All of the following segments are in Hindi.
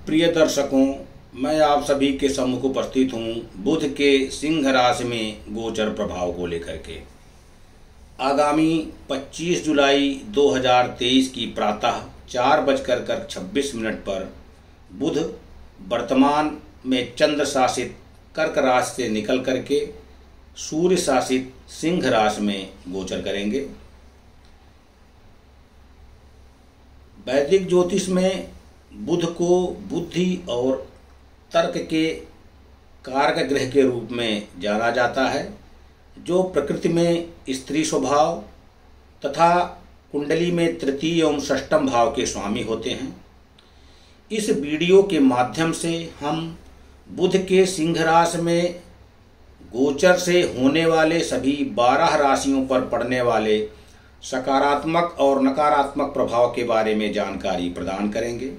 प्रिय दर्शकों, मैं आप सभी के सम्मुख उपस्थित हूँ बुध के सिंह राशि में गोचर प्रभाव को लेकर के। आगामी 25 जुलाई 2023 की प्रातः 4:26 पर बुध वर्तमान में चंद्र शासित कर्क राशि से निकल करके सूर्य शासित सिंह राशि में गोचर करेंगे। वैदिक ज्योतिष में बुध को बुद्धि और तर्क के कारक ग्रह के रूप में जाना जाता है, जो प्रकृति में स्त्री स्वभाव तथा कुंडली में तृतीय एवं षष्ठम भाव के स्वामी होते हैं। इस वीडियो के माध्यम से हम बुध के सिंह राशि में गोचर से होने वाले सभी 12 राशियों पर पड़ने वाले सकारात्मक और नकारात्मक प्रभाव के बारे में जानकारी प्रदान करेंगे।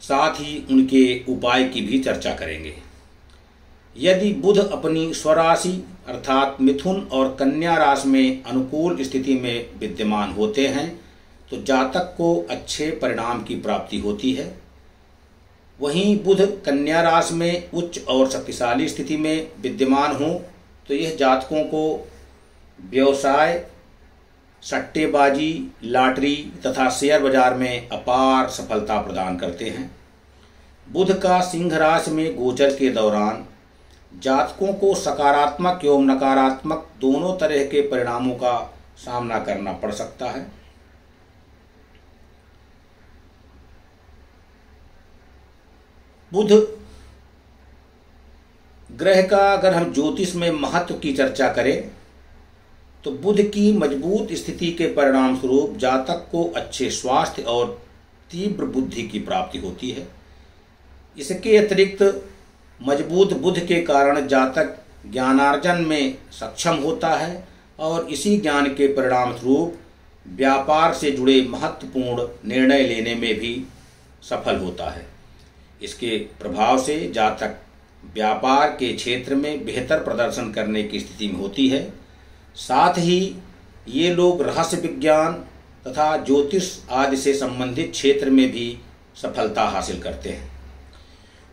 साथ ही उनके उपाय की भी चर्चा करेंगे। यदि बुध अपनी स्वराशि अर्थात मिथुन और कन्या राशि में अनुकूल स्थिति में विद्यमान होते हैं तो जातक को अच्छे परिणाम की प्राप्ति होती है। वहीं बुध कन्या राशि में उच्च और शक्तिशाली स्थिति में विद्यमान हो तो यह जातकों को व्यवसाय, सट्टेबाजी, लॉटरी तथा शेयर बाजार में अपार सफलता प्रदान करते हैं। बुध का सिंह राशि में गोचर के दौरान जातकों को सकारात्मक एवं नकारात्मक दोनों तरह के परिणामों का सामना करना पड़ सकता है। बुध ग्रह का अगर हम ज्योतिष में महत्व की चर्चा करें तो बुध की मजबूत स्थिति के परिणाम स्वरूप जातक को अच्छे स्वास्थ्य और तीव्र बुद्धि की प्राप्ति होती है। इसके अतिरिक्त मजबूत बुध के कारण जातक ज्ञानार्जन में सक्षम होता है और इसी ज्ञान के परिणाम स्वरूप व्यापार से जुड़े महत्वपूर्ण निर्णय लेने में भी सफल होता है। इसके प्रभाव से जातक व्यापार के क्षेत्र में बेहतर प्रदर्शन करने की स्थिति में होती है। साथ ही ये लोग रहस्य विज्ञान तथा ज्योतिष आदि से संबंधित क्षेत्र में भी सफलता हासिल करते हैं।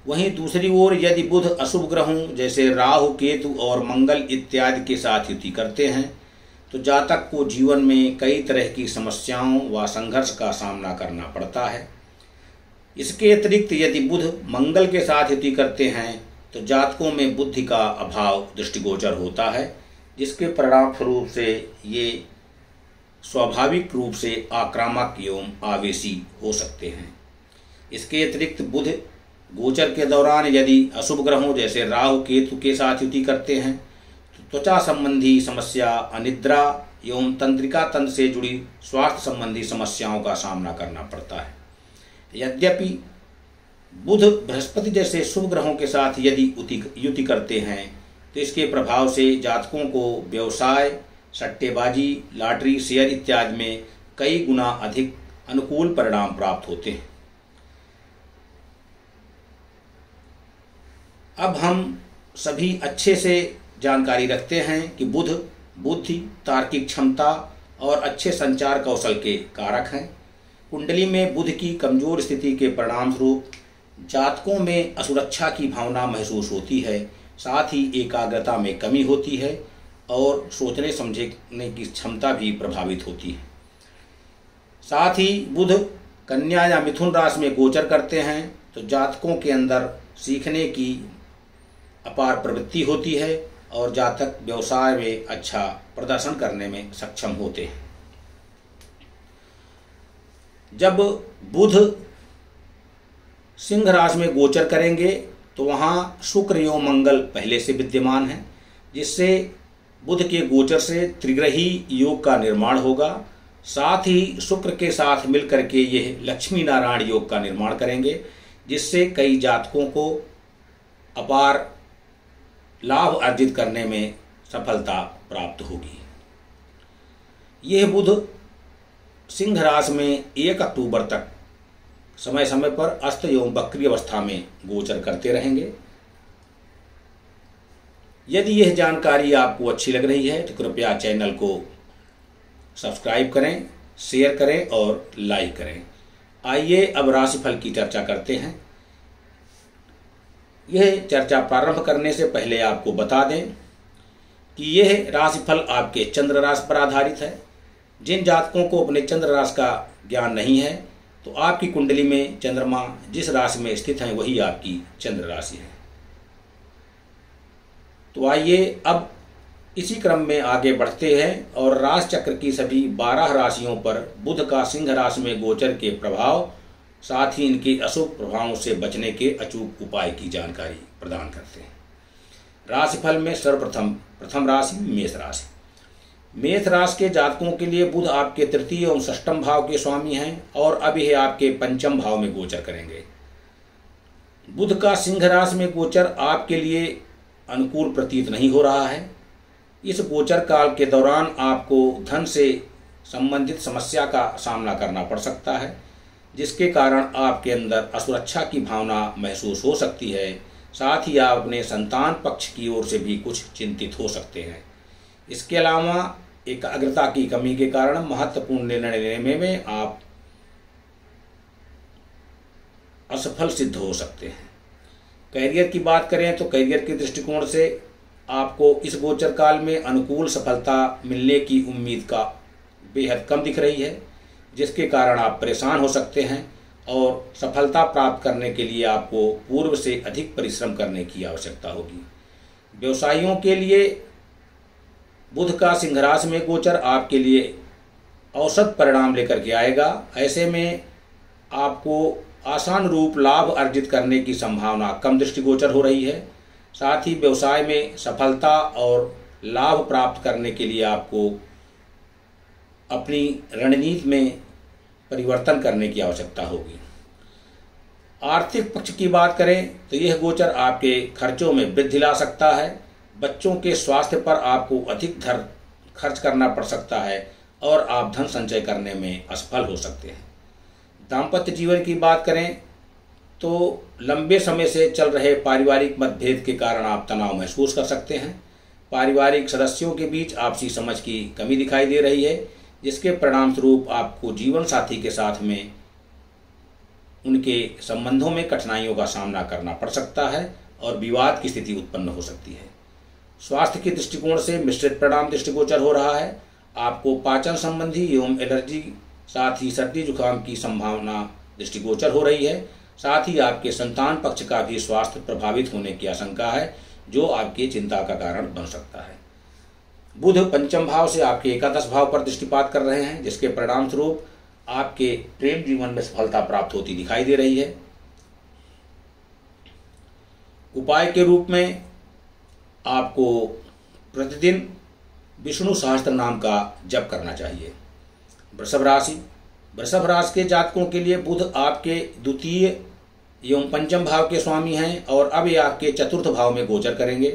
वहीं दूसरी ओर यदि बुध अशुभ ग्रहों जैसे राहु, केतु और मंगल इत्यादि के साथ युति करते हैं तो जातक को जीवन में कई तरह की समस्याओं व संघर्ष का सामना करना पड़ता है। इसके अतिरिक्त यदि बुध मंगल के साथ युति करते हैं तो जातकों में बुद्धि का अभाव दृष्टिगोचर होता है, जिसके परिणाम स्वरूप से ये स्वाभाविक रूप से आक्रामक एवं आवेशी हो सकते हैं। इसके अतिरिक्त बुध गोचर के दौरान यदि अशुभ ग्रहों जैसे राहु, केतु के साथ युति करते हैं तो त्वचा संबंधी समस्या, अनिद्रा एवं तंत्रिका तंत्र से जुड़ी स्वास्थ्य संबंधी समस्याओं का सामना करना पड़ता है। यद्यपि बुध बृहस्पति जैसे शुभ ग्रहों के साथ यदि युति करते हैं तो इसके प्रभाव से जातकों को व्यवसाय, सट्टेबाजी, लॉटरी, शेयर इत्यादि में कई गुना अधिक अनुकूल परिणाम प्राप्त होते हैं। अब हम सभी अच्छे से जानकारी रखते हैं कि बुध बुद्धि, तार्किक क्षमता और अच्छे संचार कौशल के कारक हैं। कुंडली में बुध की कमजोर स्थिति के परिणाम स्वरूप जातकों में असुरक्षा की भावना महसूस होती है। साथ ही एकाग्रता में कमी होती है और सोचने समझने की क्षमता भी प्रभावित होती है। साथ ही बुध कन्या या मिथुन राशि में गोचर करते हैं तो जातकों के अंदर सीखने की अपार प्रवृत्ति होती है और जातक व्यवसाय में अच्छा प्रदर्शन करने में सक्षम होते हैं। जब बुध सिंह राशि में गोचर करेंगे तो वहाँ शुक्र एवं मंगल पहले से विद्यमान है, जिससे बुध के गोचर से त्रिग्रही योग का निर्माण होगा। साथ ही शुक्र के साथ मिलकर के यह लक्ष्मी नारायण योग का निर्माण करेंगे, जिससे कई जातकों को अपार लाभ अर्जित करने में सफलता प्राप्त होगी। यह बुध सिंह राशि में 1 अक्टूबर तक समय समय पर अस्त एवं वक्री अवस्था में गोचर करते रहेंगे। यदि यह जानकारी आपको अच्छी लग रही है तो कृपया चैनल को सब्सक्राइब करें, शेयर करें और लाइक करें। आइए अब राशिफल की चर्चा करते हैं। यह चर्चा प्रारंभ करने से पहले आपको बता दें कि यह राशिफल आपके चंद्र राशि पर आधारित है। जिन जातकों को अपने चंद्र राशि का ज्ञान नहीं है तो आपकी कुंडली में चंद्रमा जिस राशि में स्थित है वही आपकी चंद्र राशि है। तो आइए अब इसी क्रम में आगे बढ़ते हैं और राशि चक्र की सभी 12 राशियों पर बुध का सिंह राशि में गोचर के प्रभाव, साथ ही इनके अशुभ प्रभावों से बचने के अचूक उपाय की जानकारी प्रदान करते हैं। राशिफल में प्रथम राशि मेष राशि। मेष राशि के जातकों के लिए बुध आपके तृतीय एवं षष्ठम भाव के स्वामी हैं और अब यह आपके पंचम भाव में गोचर करेंगे। बुध का सिंह राशि में गोचर आपके लिए अनुकूल प्रतीत नहीं हो रहा है। इस गोचर काल के दौरान आपको धन से संबंधित समस्या का सामना करना पड़ सकता है, जिसके कारण आपके अंदर असुरक्षा की भावना महसूस हो सकती है। साथ ही आप अपने संतान पक्ष की ओर से भी कुछ चिंतित हो सकते हैं। इसके अलावा एकाग्रता की कमी के कारण महत्वपूर्ण निर्णय लेने में आप असफल सिद्ध हो सकते हैं। करियर की बात करें तो करियर के दृष्टिकोण से आपको इस गोचर काल में अनुकूल सफलता मिलने की उम्मीद का बेहद कम दिख रही है, जिसके कारण आप परेशान हो सकते हैं और सफलता प्राप्त करने के लिए आपको पूर्व से अधिक परिश्रम करने की आवश्यकता होगी। व्यवसायियों के लिए बुध का सिंह राशि में गोचर आपके लिए औसत परिणाम लेकर के आएगा। ऐसे में आपको आसान रूप लाभ अर्जित करने की संभावना कम दृष्टिगोचर हो रही है। साथ ही व्यवसाय में सफलता और लाभ प्राप्त करने के लिए आपको अपनी रणनीति में परिवर्तन करने की आवश्यकता होगी। आर्थिक पक्ष की बात करें तो यह गोचर आपके खर्चों में वृद्धि ला सकता है। बच्चों के स्वास्थ्य पर आपको अधिक धन खर्च करना पड़ सकता है और आप धन संचय करने में असफल हो सकते हैं। दाम्पत्य जीवन की बात करें तो लंबे समय से चल रहे पारिवारिक मतभेद के कारण आप तनाव महसूस कर सकते हैं। पारिवारिक सदस्यों के बीच आपसी समझ की कमी दिखाई दे रही है, जिसके परिणाम स्वरूप आपको जीवन साथी के साथ में उनके संबंधों में कठिनाइयों का सामना करना पड़ सकता है और विवाद की स्थिति उत्पन्न हो सकती है। स्वास्थ्य के दृष्टिकोण से मिश्रित परिणाम दृष्टिगोचर हो रहा है। आपको पाचन संबंधी एवं एलर्जी, साथ ही सर्दी जुकाम की संभावना दृष्टिगोचर हो रही है। साथ ही आपके संतान पक्ष का भी स्वास्थ्य प्रभावित होने की आशंका है, जो आपकी चिंता का कारण बन सकता है। बुध पंचम भाव से आपके एकादश भाव पर दृष्टिपात कर रहे हैं, जिसके परिणाम स्वरूप आपके प्रेम जीवन में सफलता प्राप्त होती दिखाई दे रही है। उपाय के रूप में आपको प्रतिदिन विष्णु सहस्त्र नाम का जप करना चाहिए। वृषभ राशि के जातकों के लिए बुध आपके द्वितीय एवं पंचम भाव के स्वामी हैं और अब ये आपके चतुर्थ भाव में गोचर करेंगे।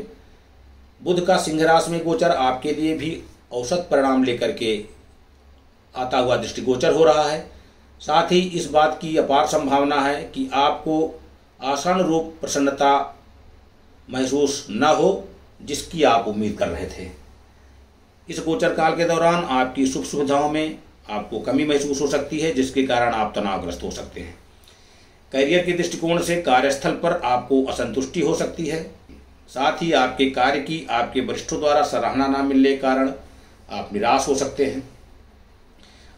बुध का सिंह राशि में गोचर आपके लिए भी औसत परिणाम लेकर के आता हुआ दृष्टिगोचर हो रहा है। साथ ही इस बात की अपार संभावना है कि आपको आसान रूप प्रसन्नता महसूस न हो, जिसकी आप उम्मीद कर रहे थे। इस गोचर काल के दौरान आपकी सुख सुविधाओं में आपको कमी महसूस हो सकती है, जिसके कारण आप तनावग्रस्त हो सकते हैं। करियर के दृष्टिकोण से कार्यस्थल पर आपको असंतुष्टि हो सकती है। साथ ही आपके कार्य की आपके वरिष्ठों द्वारा सराहना न मिलने के कारण आप निराश हो सकते हैं।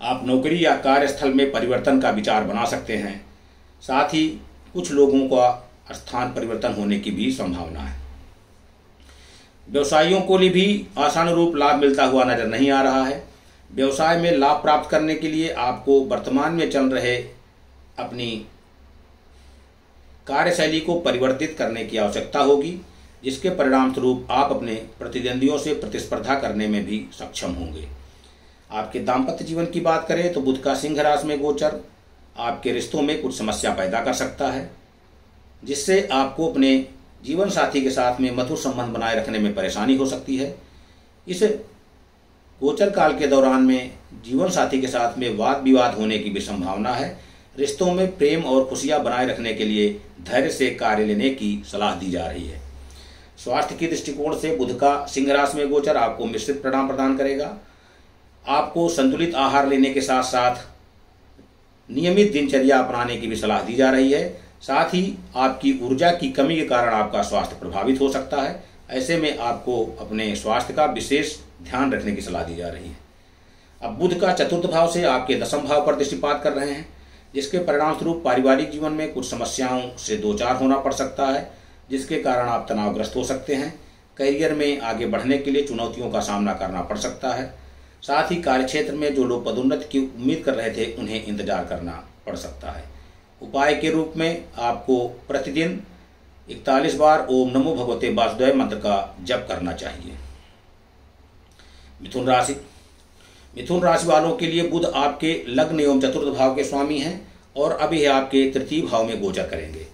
आप नौकरी या कार्यस्थल में परिवर्तन का विचार बना सकते हैं। साथ ही कुछ लोगों का स्थान परिवर्तन होने की भी संभावना है। व्यवसायियों को भी आसान रूप लाभ मिलता हुआ नजर नहीं आ रहा है। व्यवसाय में लाभ प्राप्त करने के लिए आपको वर्तमान में चल रहे अपनी कार्यशैली को परिवर्तित करने की आवश्यकता होगी, जिसके परिणाम स्वरूप आप अपने प्रतिद्वंदियों से प्रतिस्पर्धा करने में भी सक्षम होंगे। आपके दाम्पत्य जीवन की बात करें तो बुध का सिंह राशि में गोचर आपके रिश्तों में कुछ समस्या पैदा कर सकता है, जिससे आपको अपने जीवन साथी के साथ में मधुर संबंध बनाए रखने में परेशानी हो सकती है। इस गोचर काल के दौरान में जीवन साथी के साथ में वाद विवाद होने की भी संभावना है। रिश्तों में प्रेम और खुशियां बनाए रखने के लिए धैर्य से कार्य लेने की सलाह दी जा रही है। स्वास्थ्य के दृष्टिकोण से बुध का सिंह राशि में गोचर आपको मिश्रित परिणाम प्रदान करेगा। आपको संतुलित आहार लेने के साथ साथ नियमित दिनचर्या अपनाने की भी सलाह दी जा रही है। साथ ही आपकी ऊर्जा की कमी के कारण आपका स्वास्थ्य प्रभावित हो सकता है। ऐसे में आपको अपने स्वास्थ्य का विशेष ध्यान रखने की सलाह दी जा रही है। अब बुध का चतुर्थ भाव से आपके दसम भाव पर दृष्टिपात कर रहे हैं, जिसके परिणाम स्वरूप पारिवारिक जीवन में कुछ समस्याओं से दो चार होना पड़ सकता है, जिसके कारण आप तनावग्रस्त हो सकते हैं। करियर में आगे बढ़ने के लिए चुनौतियों का सामना करना पड़ सकता है। साथ ही कार्यक्षेत्र में जो लोग पदोन्नति की उम्मीद कर रहे थे उन्हें इंतजार करना पड़ सकता है। उपाय के रूप में आपको प्रतिदिन 41 बार ओम नमो भगवते वासुदेव मंत्र का जप करना चाहिए। मिथुन राशि। मिथुन राशि वालों के लिए बुध आपके लग्न एवं चतुर्थ भाव के स्वामी हैं और अब यह आपके तृतीय भाव में गोचर करेंगे।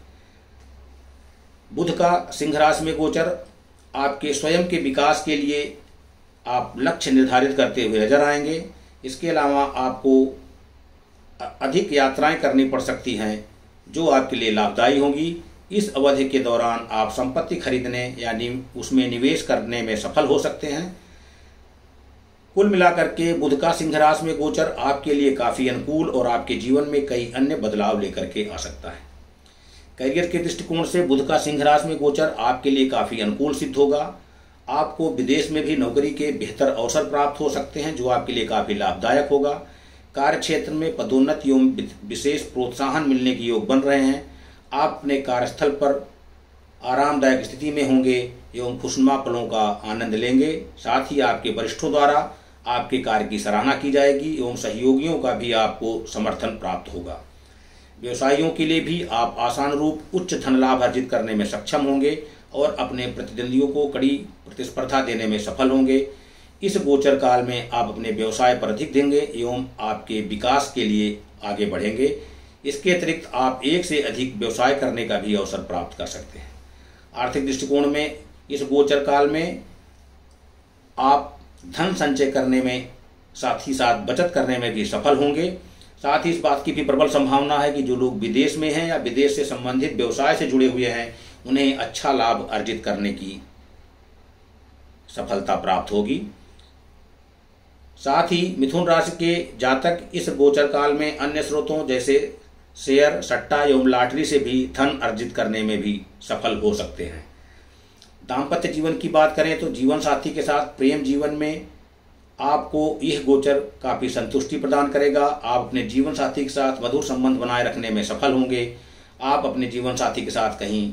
बुध का सिंह राशि में गोचर आपके स्वयं के विकास के लिए आप लक्ष्य निर्धारित करते हुए नजर आएंगे। इसके अलावा आपको अधिक यात्राएं करनी पड़ सकती हैं जो आपके लिए लाभदायी होंगी। इस अवधि के दौरान आप संपत्ति खरीदने या उसमें निवेश करने में सफल हो सकते हैं। कुल मिलाकर के बुध का सिंह राशि में गोचर आपके लिए काफी अनुकूल और आपके जीवन में कई अन्य बदलाव लेकर के आ सकता है। करियर के दृष्टिकोण से बुध का सिंह राशि में गोचर आपके लिए काफी अनुकूल सिद्ध होगा। आपको विदेश में भी नौकरी के बेहतर अवसर प्राप्त हो सकते हैं, जो आपके लिए काफी लाभदायक होगा। कार्य क्षेत्र में पदोन्नति एवं विशेष प्रोत्साहन मिलने के योग बन रहे हैं। आप अपने कार्यस्थल पर आरामदायक स्थिति में होंगे एवं खुशनुमा पलों का आनंद लेंगे। साथ ही आपके वरिष्ठों द्वारा आपके कार्य की सराहना की जाएगी एवं सहयोगियों का भी आपको समर्थन प्राप्त होगा। व्यवसायियों के लिए भी आप आसान रूप उच्च धन लाभ अर्जित करने में सक्षम होंगे और अपने प्रतिद्वंदियों को कड़ी प्रतिस्पर्धा देने में सफल होंगे। इस गोचर काल में आप अपने व्यवसाय पर अधिक देंगे एवं आपके विकास के लिए आगे बढ़ेंगे। इसके अतिरिक्त आप एक से अधिक व्यवसाय करने का भी अवसर प्राप्त कर सकते हैं। आर्थिक दृष्टिकोण में इस गोचर काल में आप धन संचय करने में साथ ही साथ बचत करने में भी सफल होंगे। साथ ही इस बात की भी प्रबल संभावना है कि जो लोग विदेश में हैं या विदेश से संबंधित व्यवसाय से जुड़े हुए हैं उन्हें अच्छा लाभ अर्जित करने की सफलता प्राप्त होगी। साथ ही मिथुन राशि के जातक इस गोचर काल में अन्य स्रोतों जैसे शेयर, सट्टा एवं लॉटरी से भी धन अर्जित करने में भी सफल हो सकते हैं। दाम्पत्य जीवन की बात करें तो जीवन साथी के साथ प्रेम जीवन में आपको यह गोचर काफी संतुष्टि प्रदान करेगा। आप अपने जीवन साथी के साथ मधुर संबंध बनाए रखने में सफल होंगे। आप अपने जीवन साथी के साथ कहीं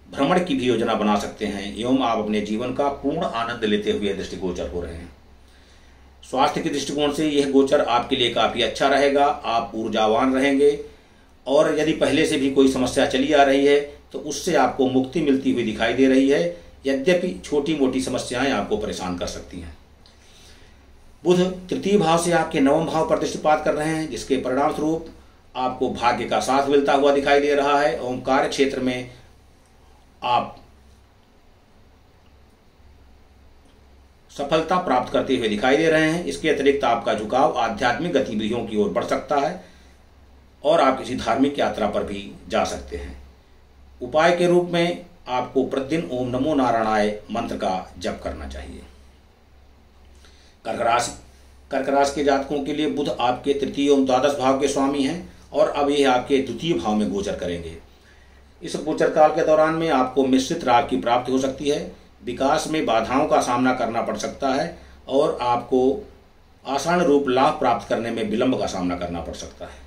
भ्रमण की भी योजना बना सकते हैं एवं आप अपने जीवन का पूर्ण आनंद लेते हुए दृष्टिगोचर हो रहे हैं। स्वास्थ्य के दृष्टिकोण से यह गोचर आपके लिए काफी अच्छा रहेगा। आप ऊर्जावान रहेंगे और यदि पहले से भी कोई समस्या चली आ रही है तो उससे आपको मुक्ति मिलती हुई दिखाई दे रही है। यद्यपि छोटी मोटी समस्याएं आपको परेशान कर सकती हैं। बुध तृतीय भाव से आपके नवम भाव पर दृष्टिपात कर रहे हैं, जिसके परिणाम स्वरूप आपको भाग्य का साथ मिलता हुआ दिखाई दे रहा है और कार्य क्षेत्र में आप सफलता प्राप्त करते हुए दिखाई दे रहे हैं। इसके अतिरिक्त आपका झुकाव आध्यात्मिक गतिविधियों की ओर बढ़ सकता है और आप किसी धार्मिक यात्रा पर भी जा सकते हैं। उपाय के रूप में आपको प्रतिदिन ओम नमो नारायणाय मंत्र का जप करना चाहिए। कर्क राशि के जातकों के लिए बुध आपके तृतीय एवं द्वादश भाव के स्वामी हैं और अब यह आपके द्वितीय भाव में गोचर करेंगे। इस गोचर काल के दौरान में आपको मिश्रित लाभ की प्राप्ति हो सकती है। विकास में बाधाओं का सामना करना पड़ सकता है और आपको आसान रूप लाभ प्राप्त करने में विलंब का सामना करना पड़ सकता है।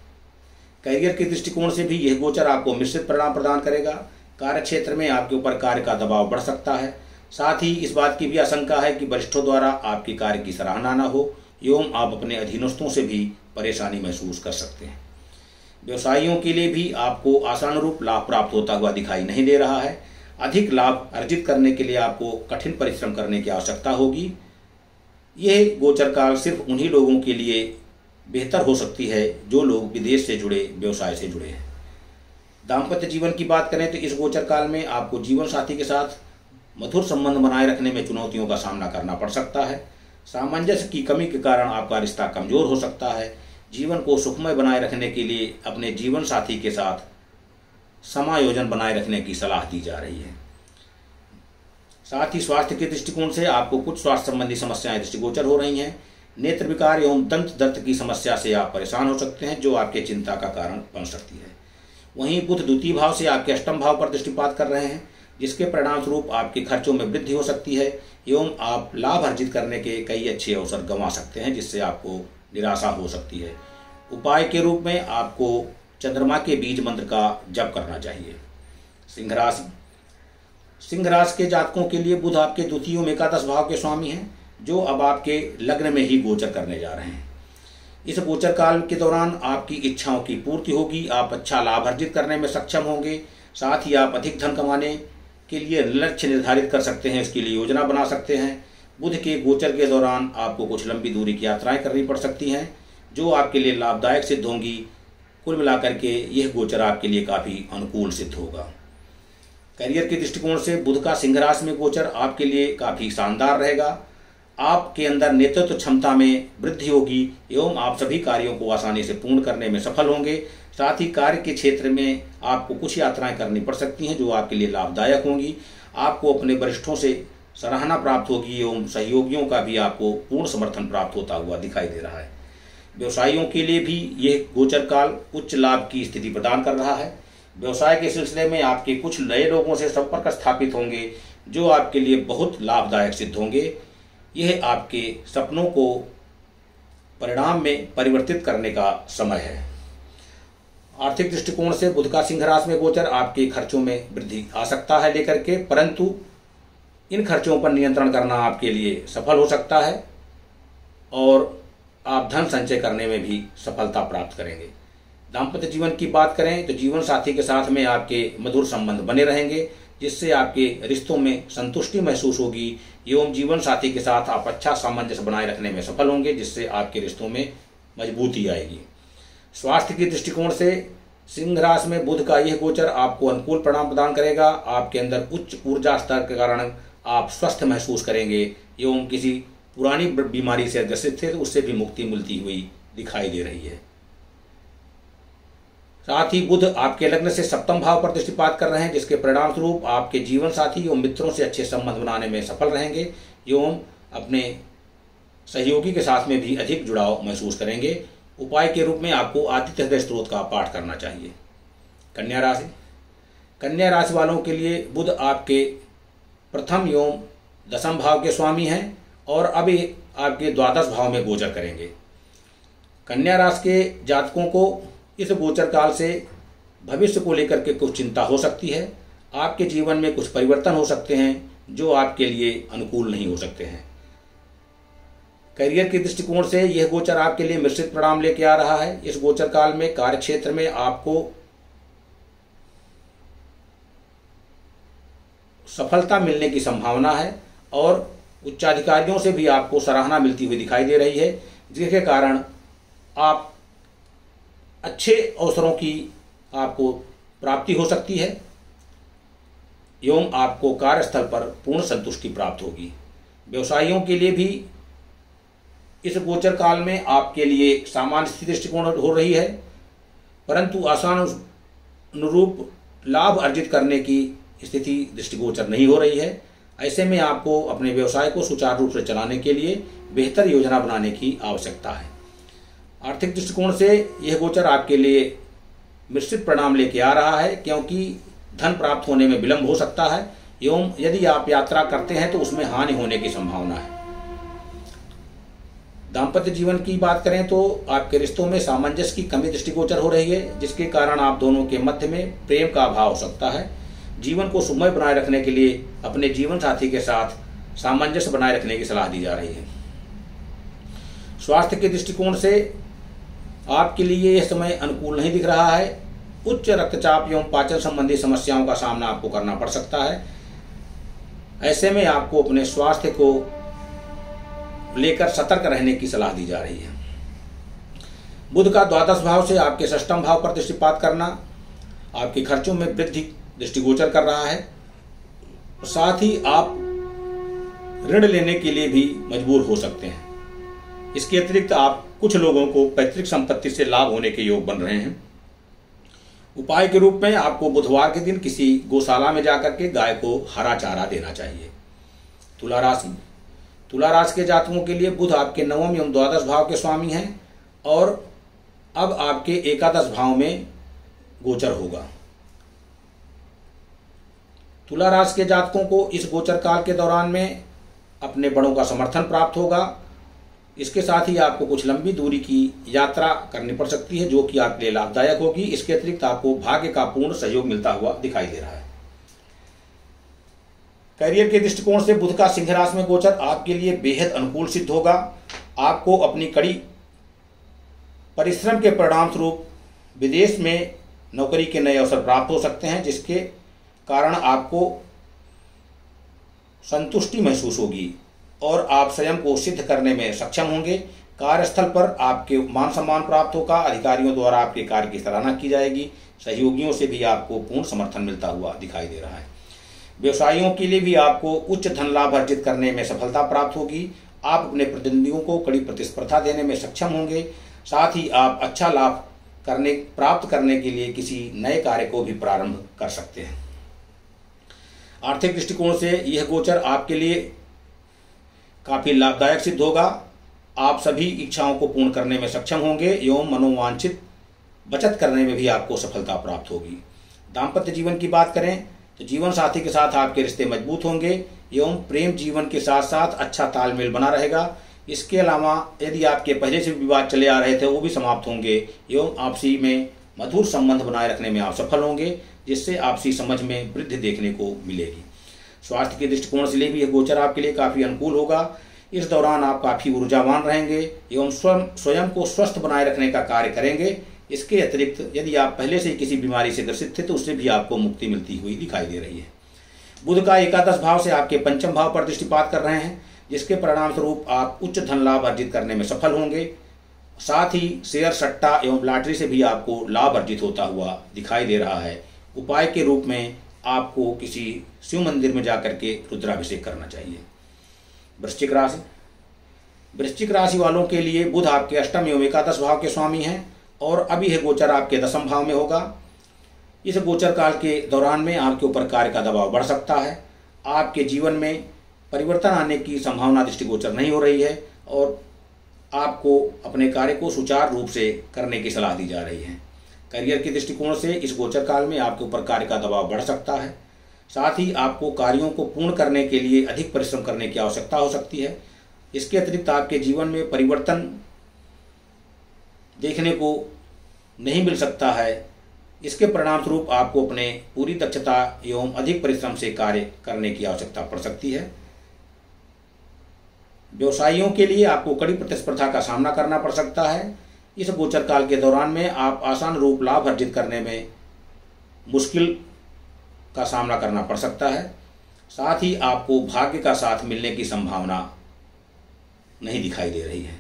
करियर के दृष्टिकोण से भी यह गोचर आपको मिश्रित परिणाम प्रदान करेगा। कार्य क्षेत्र में आपके ऊपर कार्य का दबाव बढ़ सकता है। साथ ही इस बात की भी आशंका है कि वरिष्ठों द्वारा आपके कार्य की सराहना न हो एवं आप अपने अधीनस्थों से भी परेशानी महसूस कर सकते हैं। व्यवसायियों के लिए भी आपको आसान रूप लाभ प्राप्त होता हुआ दिखाई नहीं दे रहा है। अधिक लाभ अर्जित करने के लिए आपको कठिन परिश्रम करने की आवश्यकता होगी। यह गोचर काल सिर्फ उन्हीं लोगों के लिए बेहतर हो सकती है जो लोग विदेश से जुड़े व्यवसाय से जुड़े हैं। दाम्पत्य जीवन की बात करें तो इस गोचर काल में आपको जीवन साथी के साथ मधुर संबंध बनाए रखने में चुनौतियों का सामना करना पड़ सकता है। सामंजस्य की कमी के कारण आपका रिश्ता कमजोर हो सकता है। जीवन को सुखमय बनाए रखने के लिए अपने जीवन साथी के साथ समायोजन बनाए रखने की सलाह दी जा रही है। साथ ही स्वास्थ्य के दृष्टिकोण से आपको कुछ स्वास्थ्य संबंधी समस्याएं दृष्टिगोचर हो रही हैं। नेत्र विकार एवं दंत दर्द की समस्या से आप परेशान हो सकते हैं, जो आपके चिंता का कारण बन सकती है। वहीं बुध द्वितीय भाव से आपके अष्टम भाव पर दृष्टिपात कर रहे हैं, जिसके परिणाम स्वरूप आपके खर्चों में वृद्धि हो सकती है एवं आप लाभ अर्जित करने के कई अच्छे अवसर गंवा सकते हैं, जिससे आपको निराशा हो सकती है। उपाय के रूप में आपको चंद्रमा के बीज मंत्र का जप करना चाहिए। सिंह राशि। सिंह राशि के जातकों के लिए बुध आपके द्वितीय एवं एकादश भाव के स्वामी हैं, जो अब आपके लग्न में ही गोचर करने जा रहे हैं। इस गोचर काल के दौरान आपकी इच्छाओं की पूर्ति होगी, आप अच्छा लाभ अर्जित करने में सक्षम होंगे। साथ ही आप अधिक धन कमाने के लिए लक्ष्य निर्धारित कर सकते हैं, इसके लिए योजना बना सकते हैं। बुध के गोचर के दौरान आपको कुछ लंबी दूरी की यात्राएं करनी पड़ सकती हैं, जो आपके लिए लाभदायक सिद्ध होंगी। कुल मिलाकर के यह गोचर आपके लिए काफ़ी अनुकूल सिद्ध होगा। करियर के दृष्टिकोण से बुध का सिंह राशि में गोचर आपके लिए काफ़ी शानदार रहेगा। आपके अंदर नेतृत्व क्षमता में वृद्धि होगी एवं आप सभी कार्यों को आसानी से पूर्ण करने में सफल होंगे। साथ ही कार्य के क्षेत्र में आपको कुछ यात्राएं करनी पड़ सकती हैं, जो आपके लिए लाभदायक होंगी। आपको अपने वरिष्ठों से सराहना प्राप्त होगी एवं सहयोगियों का भी आपको पूर्ण समर्थन प्राप्त होता हुआ दिखाई दे रहा है। व्यवसायियों के लिए भी यह गोचर काल उच्च लाभ की स्थिति प्रदान कर रहा है। व्यवसाय के सिलसिले में आपके कुछ नए लोगों से संपर्क स्थापित होंगे, जो आपके लिए बहुत लाभदायक सिद्ध होंगे। यह आपके सपनों को परिणाम में परिवर्तित करने का समय है। आर्थिक दृष्टिकोण से बुध का सिंह राशि में गोचर आपके खर्चों में वृद्धि आ सकता है लेकर के, परंतु इन खर्चों पर नियंत्रण करना आपके लिए सफल हो सकता है और आप धन संचय करने में भी सफलता प्राप्त करेंगे। दाम्पत्य जीवन की बात करें तो जीवन साथी के साथ में आपके मधुर संबंध बने रहेंगे, जिससे आपके रिश्तों में संतुष्टि महसूस होगी एवं जीवन साथी के साथ आप अच्छा सामंजस्य बनाए रखने में सफल होंगे, जिससे आपके रिश्तों में मजबूती आएगी। स्वास्थ्य के दृष्टिकोण से सिंह राशि में बुध का यह गोचर आपको अनुकूल परिणाम प्रदान करेगा। आपके अंदर उच्च ऊर्जा स्तर के कारण आप स्वस्थ महसूस करेंगे एवं किसी पुरानी बीमारी से ग्रसित थे तो उससे भी मुक्ति मिलती हुई दिखाई दे रही है। साथ ही बुध आपके लग्न से सप्तम भाव पर दृष्टिपात कर रहे हैं, जिसके परिणाम स्वरूप आपके जीवन साथी एवं मित्रों से अच्छे संबंध बनाने में सफल रहेंगे एवं अपने सहयोगी के साथ में भी अधिक जुड़ाव महसूस करेंगे। उपाय के रूप में आपको आदित्य हृदय स्त्रोत का पाठ करना चाहिए। कन्या राशि। कन्या राशि वालों के लिए बुध आपके प्रथम एवं दसम भाव के स्वामी हैं और अभी आपके द्वादश भाव में गोचर करेंगे। कन्या राशि के जातकों को इस गोचर काल से भविष्य को लेकर के कुछ चिंता हो सकती है। आपके जीवन में कुछ परिवर्तन हो सकते हैं, जो आपके लिए अनुकूल नहीं हो सकते हैं। करियर के दृष्टिकोण से यह गोचर आपके लिए मिश्रित परिणाम लेके आ रहा है। इस गोचर काल में कार्य क्षेत्र में आपको सफलता मिलने की संभावना है और उच्चाधिकारियों से भी आपको सराहना मिलती हुई दिखाई दे रही है, जिसके कारण आप अच्छे अवसरों की आपको प्राप्ति हो सकती है एवं आपको कार्यस्थल पर पूर्ण संतुष्टि प्राप्त होगी। व्यवसायियों के लिए भी इस गोचर काल में आपके लिए सामान्य स्थिति दृष्टिकोण हो रही है, परंतु आसान अनुरूप लाभ अर्जित करने की स्थिति दृष्टिगोचर नहीं हो रही है। ऐसे में आपको अपने व्यवसाय को सुचारू रूप से चलाने के लिए बेहतर योजना बनाने की आवश्यकता है। आर्थिक दृष्टिकोण से यह गोचर आपके लिए मिश्रित परिणाम लेके आ रहा है, क्योंकि धन प्राप्त होने में विलंब हो सकता है एवं यदि आप यात्रा करते हैं तो उसमें हानि होने की संभावना है। दाम्पत्य जीवन की बात करें तो आपके रिश्तों में सामंजस्य की कमी दृष्टिगोचर हो रही है, जिसके कारण आप दोनों के मध्य में प्रेम का अभाव हो सकता है। जीवन को सुखमय बनाए रखने के लिए अपने जीवन साथी के साथ सामंजस्य बनाए रखने की सलाह दी जा रही है। स्वास्थ्य के दृष्टिकोण से आपके लिए यह समय अनुकूल नहीं दिख रहा है। उच्च रक्तचाप एवं पाचन संबंधी समस्याओं का सामना आपको करना पड़ सकता है। ऐसे में आपको अपने स्वास्थ्य को लेकर सतर्क रहने की सलाह दी जा रही है। बुध का द्वादश भाव से आपके षष्ठम भाव पर दृष्टिपात करना आपके खर्चों में वृद्धि दृष्टिगोचर कर रहा है। साथ ही आप ऋण लेने के लिए भी मजबूर हो सकते हैं। इसके अतिरिक्त आप कुछ लोगों को पैतृक संपत्ति से लाभ होने के योग बन रहे हैं। उपाय के रूप में आपको बुधवार के दिन किसी गौशाला में जाकर के गाय को हरा चारा देना चाहिए। तुला राशि। तुला राशि के जातकों के लिए बुध आपके नवम एवं द्वादश भाव के स्वामी हैं और अब आपके एकादश भाव में गोचर होगा। तुला राशि के जातकों को इस गोचर काल के दौरान में अपने बड़ों का समर्थन प्राप्त होगा। इसके साथ ही आपको कुछ लंबी दूरी की यात्रा करनी पड़ सकती है, जो कि आपके लिए लाभदायक होगी। इसके अतिरिक्त आपको भाग्य का पूर्ण सहयोग मिलता हुआ दिखाई दे रहा है। करियर के दृष्टिकोण से बुध का सिंह राशि में गोचर आपके लिए बेहद अनुकूल सिद्ध होगा। आपको अपनी कड़ी परिश्रम के परिणाम स्वरूप विदेश में नौकरी के नए अवसर प्राप्त हो सकते हैं, जिसके कारण आपको संतुष्टि महसूस होगी और आप स्वयं को सिद्ध करने में सक्षम होंगे। कार्यस्थल पर आपके मान सम्मान प्राप्त होगा। अधिकारियों द्वारा आपके कार्य की सराहना की जाएगी। सहयोगियों से भी आपको पूर्ण समर्थन मिलता हुआ दिखाई दे रहा है। व्यवसायियों के लिए भी आपको उच्च धन लाभ अर्जित करने में सफलता प्राप्त होगी। आप अपने प्रतिद्वंदियों को कड़ी प्रतिस्पर्धा देने में सक्षम होंगे। साथ ही आप अच्छा लाभ प्राप्त करने के लिए किसी नए कार्य को भी प्रारंभ कर सकते हैं। आर्थिक दृष्टिकोण से यह गोचर आपके लिए काफी लाभदायक सिद्ध होगा। आप सभी इच्छाओं को पूर्ण करने में सक्षम होंगे एवं मनोवांछित बचत करने में भी आपको सफलता प्राप्त होगी। दाम्पत्य जीवन की बात करें तो जीवन साथी के साथ आपके रिश्ते मजबूत होंगे एवं प्रेम जीवन के साथ साथ अच्छा तालमेल बना रहेगा। इसके अलावा यदि आपके पहले से विवाद चले आ रहे थे वो भी समाप्त होंगे एवं आपसी में मधुर संबंध बनाए रखने में आप सफल होंगे, जिससे आपसी समझ में वृद्धि देखने को मिलेगी। स्वास्थ्य के दृष्टिकोण से भी यह गोचर आपके लिए काफी अनुकूल होगा। इस दौरान आप काफी ऊर्जावान रहेंगे एवं स्वयं को स्वस्थ बनाए रखने का कार्य करेंगे। इसके अतिरिक्त यदि आप पहले से किसी बीमारी से ग्रसित थे तो उससे भी आपको मुक्ति मिलती हुई दिखाई दे रही है। बुध का एकादश भाव से आपके पंचम भाव पर दृष्टिपात कर रहे हैं, जिसके परिणाम स्वरूप आप उच्च धन लाभ अर्जित करने में सफल होंगे। साथ ही शेयर सट्टा एवं लॉटरी से भी आपको लाभ अर्जित होता हुआ दिखाई दे रहा है। उपाय के रूप में आपको किसी शिव मंदिर में जाकर के रुद्राभिषेक करना चाहिए। वृश्चिक राशि वालों के लिए बुध आपके अष्टम एवं एकादश भाव के स्वामी हैं और अभी यह गोचर आपके दसम भाव में होगा। इस गोचर काल के दौरान में आपके ऊपर कार्य का दबाव बढ़ सकता है। आपके जीवन में परिवर्तन आने की संभावना दृष्टिगोचर नहीं हो रही है और आपको अपने कार्य को सुचारू रूप से करने की सलाह दी जा रही है। करियर के दृष्टिकोण से इस गोचर काल में आपके ऊपर कार्य का दबाव बढ़ सकता है। साथ ही आपको कार्यों को पूर्ण करने के लिए अधिक परिश्रम करने की आवश्यकता हो सकती है। इसके अतिरिक्त आपके जीवन में परिवर्तन देखने को नहीं मिल सकता है। इसके परिणाम स्वरूप आपको अपने पूरी दक्षता एवं अधिक परिश्रम से कार्य करने की आवश्यकता पड़ सकती है। व्यवसायियों के लिए आपको कड़ी प्रतिस्पर्धा का सामना करना पड़ सकता है। इस गोचर काल के दौरान में आप आसान रूप लाभ अर्जित करने में मुश्किल का सामना करना पड़ सकता है। साथ ही आपको भाग्य का साथ मिलने की संभावना नहीं दिखाई दे रही है।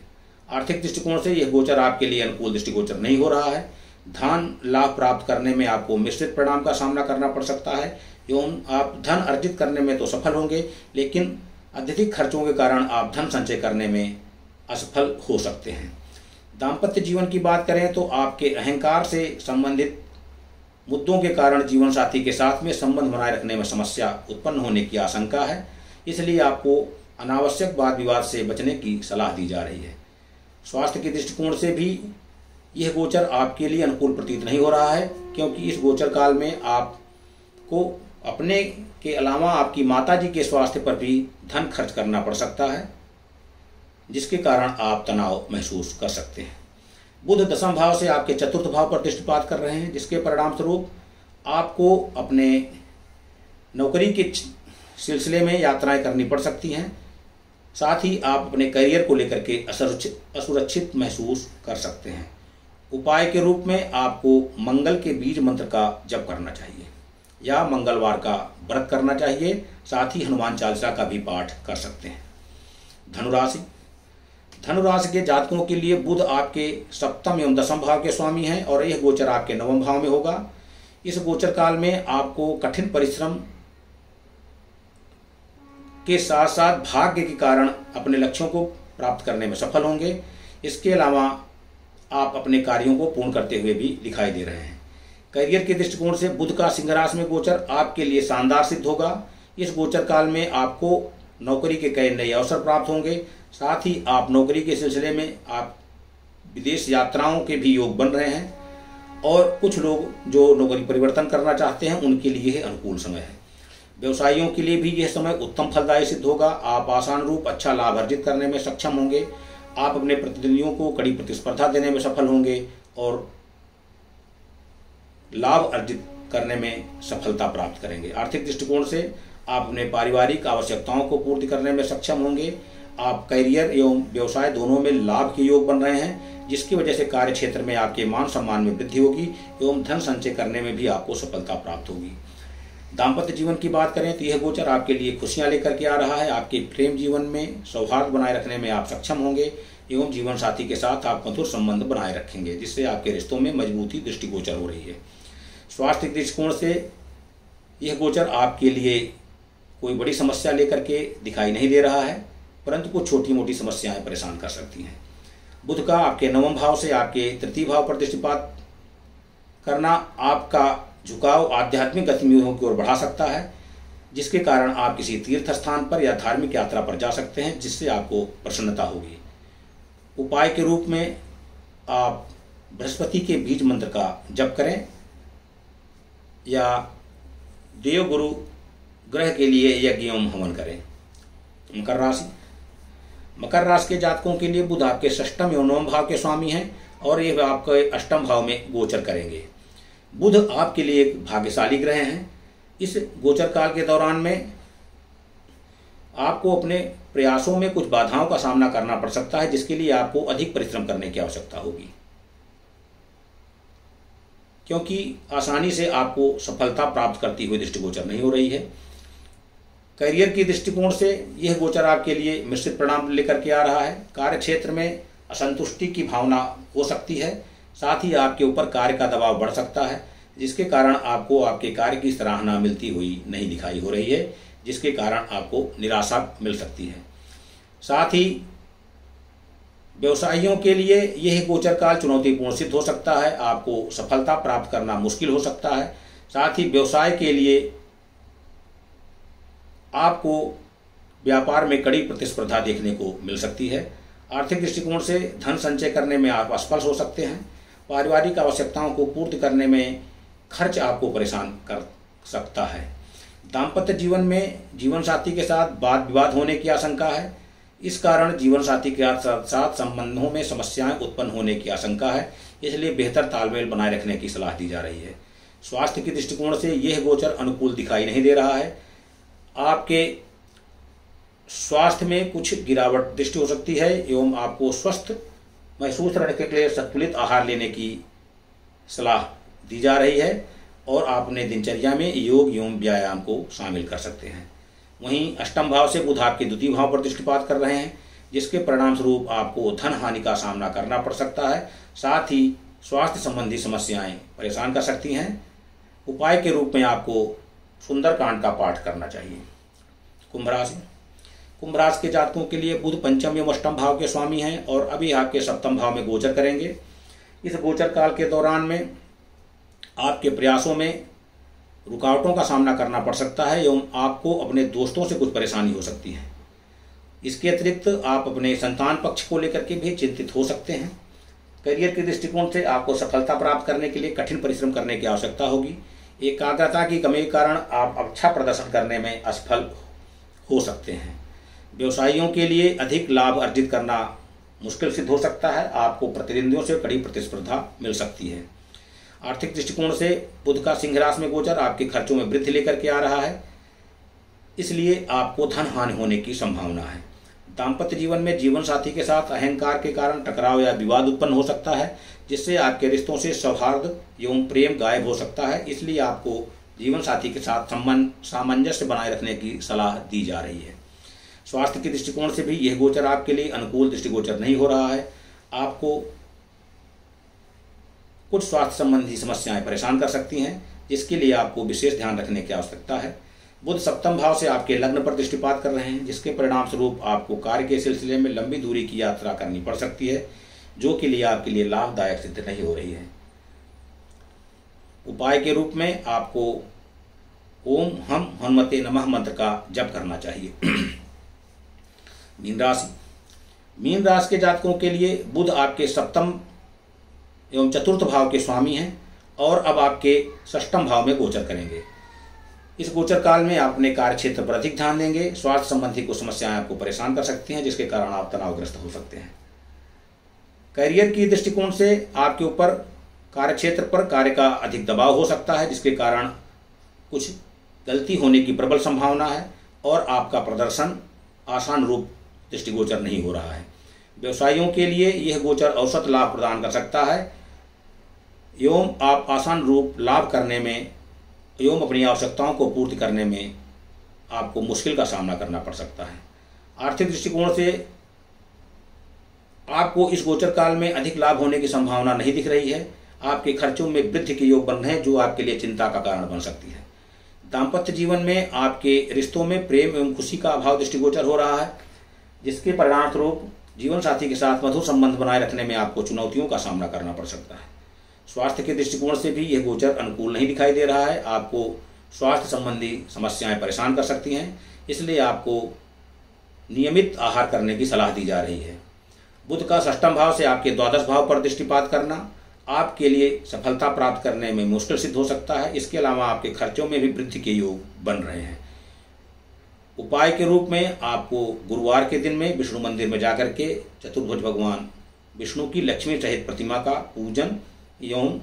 आर्थिक दृष्टिकोण से यह गोचर आपके लिए अनुकूल दृष्टिगोचर नहीं हो रहा है। धन लाभ प्राप्त करने में आपको मिश्रित परिणाम का सामना करना पड़ सकता है एवं आप धन अर्जित करने में तो सफल होंगे, लेकिन अत्यधिक खर्चों के कारण आप धन संचय करने में असफल हो सकते हैं। दाम्पत्य जीवन की बात करें तो आपके अहंकार से संबंधित मुद्दों के कारण जीवन साथी के साथ में संबंध बनाए रखने में समस्या उत्पन्न होने की आशंका है। इसलिए आपको अनावश्यक वाद विवाद से बचने की सलाह दी जा रही है। स्वास्थ्य के दृष्टिकोण से भी यह गोचर आपके लिए अनुकूल प्रतीत नहीं हो रहा है, क्योंकि इस गोचर काल में आपको अपने के अलावा आपकी माताजी के स्वास्थ्य पर भी धन खर्च करना पड़ सकता है, जिसके कारण आप तनाव महसूस कर सकते हैं। बुध दसम भाव से आपके चतुर्थ भाव पर दृष्टिपात कर रहे हैं, जिसके परिणाम स्वरूप आपको अपने नौकरी के सिलसिले में यात्राएं करनी पड़ सकती हैं। साथ ही आप अपने करियर को लेकर के असुरक्षित महसूस कर सकते हैं। उपाय के रूप में आपको मंगल के बीज मंत्र का जप करना चाहिए या मंगलवार का व्रत करना चाहिए। साथ ही हनुमान चालीसा का भी पाठ कर सकते हैं। धनुराशि के जातकों के लिए बुध आपके सप्तम एवं दसम भाव के स्वामी हैं और यह गोचर आपके नवम भाव में होगा। इस गोचर काल में आपको कठिन परिश्रम के साथ साथ भाग्य के कारण अपने लक्ष्यों को प्राप्त करने में सफल होंगे। इसके अलावा आप अपने कार्यों को पूर्ण करते हुए भी दिखाई दे रहे हैं। करियर के दृष्टिकोण से बुध का सिंह राशि में गोचर आपके लिए शानदार सिद्ध होगा। इस गोचर काल में आपको नौकरी के कई नए अवसर प्राप्त होंगे। साथ ही आप नौकरी के सिलसिले में आप विदेश यात्राओं के भी योग बन रहे हैं, और कुछ लोग जो नौकरी परिवर्तन करना चाहते हैं उनके लिए यह अनुकूल समय है। व्यवसायियों के लिए भी यह समय उत्तम फलदायी सिद्ध होगा। आप आसान रूप अच्छा लाभ अर्जित करने में सक्षम होंगे। आप अपने प्रतिद्वंदियों को कड़ी प्रतिस्पर्धा देने में सफल होंगे और लाभ अर्जित करने में सफलता प्राप्त करेंगे। आर्थिक दृष्टिकोण से आप अपने पारिवारिक आवश्यकताओं को पूर्ति करने में सक्षम होंगे। आप करियर एवं व्यवसाय दोनों में लाभ के योग बन रहे हैं, जिसकी वजह से कार्य क्षेत्र में आपके मान सम्मान में वृद्धि होगी एवं धन संचय करने में भी आपको सफलता प्राप्त होगी। दाम्पत्य जीवन की बात करें तो यह गोचर आपके लिए खुशियां लेकर के आ रहा है। आपके प्रेम जीवन में सौहार्द बनाए रखने में आप सक्षम होंगे एवं जीवन साथी के साथ आप मधुर संबंध बनाए रखेंगे, जिससे आपके रिश्तों में मजबूती दृष्टिगोचर हो रही है। स्वास्थ्य दृष्टिकोण से यह गोचर आपके लिए कोई बड़ी समस्या लेकर के दिखाई नहीं दे रहा है, परंतु कुछ छोटी मोटी समस्याएं परेशान कर सकती हैं। बुध का आपके नवम भाव से आपके तृतीय भाव पर दृष्टिपात करना आपका झुकाव आध्यात्मिक गतिविधियों की ओर बढ़ा सकता है, जिसके कारण आप किसी तीर्थ स्थान पर या धार्मिक यात्रा पर जा सकते हैं, जिससे आपको प्रसन्नता होगी। उपाय के रूप में आप बृहस्पति के बीज मंत्र का जप करें या देव गुरु ग्रह के लिए यज्ञ एवं हवन करें। मकर राशि, मकर राशि के जातकों के लिए बुध आपके षष्ठम एवं नवम भाव के स्वामी हैं और ये आपके अष्टम भाव में गोचर करेंगे। बुध आपके लिए एक भाग्यशाली ग्रह हैं। इस गोचर काल के दौरान में आपको अपने प्रयासों में कुछ बाधाओं का सामना करना पड़ सकता है, जिसके लिए आपको अधिक परिश्रम करने की आवश्यकता होगी, क्योंकि आसानी से आपको सफलता प्राप्त करती हुई दृष्टिगोचर नहीं हो रही है। करियर की दृष्टिकोण से यह गोचर आपके लिए मिश्रित परिणाम लेकर के आ रहा है। कार्य क्षेत्र में असंतुष्टि की भावना हो सकती है, साथ ही आपके ऊपर कार्य का दबाव बढ़ सकता है, जिसके कारण आपको आपके कार्य की सराहना मिलती हुई नहीं दिखाई हो रही है, जिसके कारण आपको निराशा मिल सकती है। साथ ही व्यवसायियों के लिए यह गोचर काल चुनौतीपूर्ण सिद्ध हो सकता है। आपको सफलता प्राप्त करना मुश्किल हो सकता है। साथ ही व्यवसाय के लिए आपको व्यापार में कड़ी प्रतिस्पर्धा देखने को मिल सकती है। आर्थिक दृष्टिकोण से धन संचय करने में आप असफल हो सकते हैं। पारिवारिक आवश्यकताओं को पूर्ति करने में खर्च आपको परेशान कर सकता है। दाम्पत्य जीवन में जीवन साथी के साथ वाद विवाद होने की आशंका है। इस कारण जीवन साथी के साथ संबंधों में समस्याएं उत्पन्न होने की आशंका है, इसलिए बेहतर तालमेल बनाए रखने की सलाह दी जा रही है। स्वास्थ्य के दृष्टिकोण से यह गोचर अनुकूल दिखाई नहीं दे रहा है। आपके स्वास्थ्य में कुछ गिरावट दृष्टि हो सकती है एवं आपको स्वस्थ महसूस करने के लिए संतुलित आहार लेने की सलाह दी जा रही है और आप अपने दिनचर्या में योग एवं व्यायाम को शामिल कर सकते हैं। वहीं अष्टम भाव से बुध आपके द्वितीय भाव पर दृष्टिपात कर रहे हैं, जिसके परिणाम स्वरूप आपको धन हानि का सामना करना पड़ सकता है। साथ ही स्वास्थ्य संबंधी समस्याएं परेशान कर सकती हैं। उपाय के रूप में आपको सुंदरकांड का पाठ करना चाहिए। कुंभ राशि, कुंभ राशि के जातकों के लिए बुध पंचम एवं अष्टम भाव के स्वामी हैं और अभी आपके सप्तम भाव में गोचर करेंगे। इस गोचर काल के दौरान में आपके प्रयासों में रुकावटों का सामना करना पड़ सकता है एवं आपको अपने दोस्तों से कुछ परेशानी हो सकती है। इसके अतिरिक्त आप अपने संतान पक्ष को लेकर के भी चिंतित हो सकते हैं। करियर के दृष्टिकोण से आपको सफलता प्राप्त करने के लिए कठिन परिश्रम करने की आवश्यकता होगी। एकाग्रता की कमी के कारण आप अच्छा प्रदर्शन करने में असफल हो सकते हैं। व्यवसायियों के लिए अधिक लाभ अर्जित करना मुश्किल सिद्ध हो सकता है। आपको प्रतिद्वंदियों से कड़ी प्रतिस्पर्धा मिल सकती है। आर्थिक दृष्टिकोण से बुध का सिंह राशि में गोचर आपके खर्चों में वृद्धि लेकर के आ रहा है, इसलिए आपको धन हानि होने की संभावना है। दाम्पत्य जीवन में जीवन साथी के साथ अहंकार के कारण टकराव या विवाद उत्पन्न हो सकता है, जिससे आपके रिश्तों से सौहार्द एवं प्रेम गायब हो सकता है। इसलिए आपको जीवन साथी के साथ संबंध सामंजस्य बनाए रखने की सलाह दी जा रही है। स्वास्थ्य के दृष्टिकोण से भी यह गोचर आपके लिए अनुकूल दृष्टिगोचर नहीं हो रहा है। आपको कुछ स्वास्थ्य संबंधी समस्याएं परेशान कर सकती हैं, जिसके लिए आपको विशेष ध्यान रखने की आवश्यकता है। बुध सप्तम भाव से आपके लग्न पर दृष्टिपात कर रहे हैं, जिसके परिणाम स्वरूप आपको कार्य के सिलसिले में लंबी दूरी की यात्रा करनी पड़ सकती है, जो के लिए आपके लिए लाभदायक सिद्ध नहीं हो रही है। उपाय के रूप में आपको ओम हम हनुमते नमः मंत्र का जप करना चाहिए। मीन राशि के जातकों के लिए बुध आपके सप्तम एवं चतुर्थ भाव के स्वामी हैं और अब आपके षष्ठम भाव में गोचर करेंगे। इस गोचर काल में आप अपने कार्य क्षेत्र पर अधिक ध्यान देंगे। स्वास्थ्य संबंधी कुछ समस्याएं आपको परेशान कर सकती हैं, जिसके कारण आप तनावग्रस्त हो सकते हैं। करियर की दृष्टिकोण से आपके ऊपर कार्य क्षेत्र पर कार्य का अधिक दबाव हो सकता है, जिसके कारण कुछ गलती होने की प्रबल संभावना है और आपका प्रदर्शन आसान रूप दृष्टिगोचर नहीं हो रहा है। व्यवसायियों के लिए यह गोचर औसत लाभ प्रदान कर सकता है एवं आप आसान रूप लाभ करने में एवं अपनी आवश्यकताओं को पूर्ति करने में आपको मुश्किल का सामना करना पड़ सकता है। आर्थिक दृष्टिकोण से आपको इस गोचर काल में अधिक लाभ होने की संभावना नहीं दिख रही है। आपके खर्चों में वृद्धि के योग बन रहे हैं, जो आपके लिए चिंता का कारण बन सकती है। दाम्पत्य जीवन में आपके रिश्तों में प्रेम एवं खुशी का अभाव दृष्टिगोचर हो रहा है, जिसके परिणाम स्वरूप जीवन साथी के साथ मधुर संबंध बनाए रखने में आपको चुनौतियों का सामना करना पड़ सकता है। स्वास्थ्य के दृष्टिकोण से भी यह गोचर अनुकूल नहीं दिखाई दे रहा है। आपको स्वास्थ्य संबंधी समस्याएं परेशान कर सकती हैं, इसलिए आपको नियमित आहार करने की सलाह दी जा रही है। बुध का षष्ठम भाव से आपके द्वादश भाव पर दृष्टिपात करना आपके लिए सफलता प्राप्त करने में मुश्किल सिद्ध हो सकता है। इसके अलावा आपके खर्चों में भी वृद्धि के योग बन रहे हैं। उपाय के रूप में आपको गुरुवार के दिन में विष्णु मंदिर में जाकर के चतुर्भुज भगवान विष्णु की लक्ष्मी सहित प्रतिमा का पूजन एवं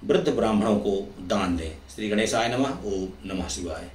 वृद्ध ब्राह्मणों को दान दें। श्री गणेशाय नमः। ओम नमः शिवाय।